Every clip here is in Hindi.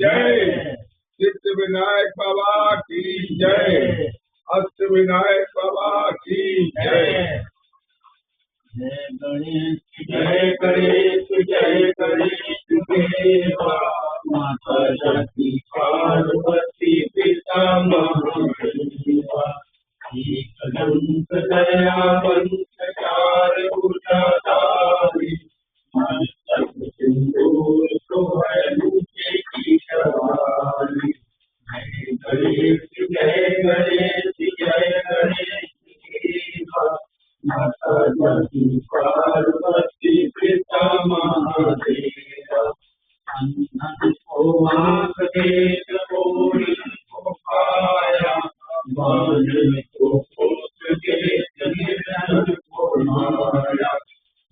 जय। सिद्ध विनायक बाबा की जय। अष्ट विनायक बाबा की जय। जय गणेश जय गणेश जय गणेश देवा। माता जाति पार्वती पिता महादेवा। एकदंत दयावंत चार भुजाधारी। मस्तक सिंदूर शोभे की सवारी। जय गणेश जय गणेश जय गणेश देवा। माता जाति पार्वती पिता महादेवा। अन्नन को आँख देख कोई को पाया। मानव को पुत्र देख निर्धन को माया।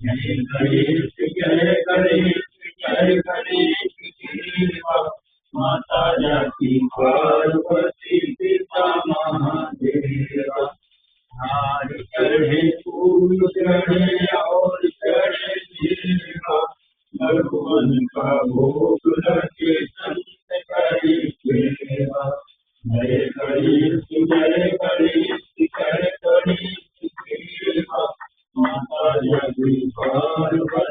जय गणेश जय गणेश जय गणेश देवा। माता जाति पार्वती पिता महादेवा। हार चढ़े फूल चढ़े और चढ़े देवा। भगवान का भोग लगे संत करे सेवा। जय गणेश जय गणेश जय गणेश देवा। माता जाति पार्वती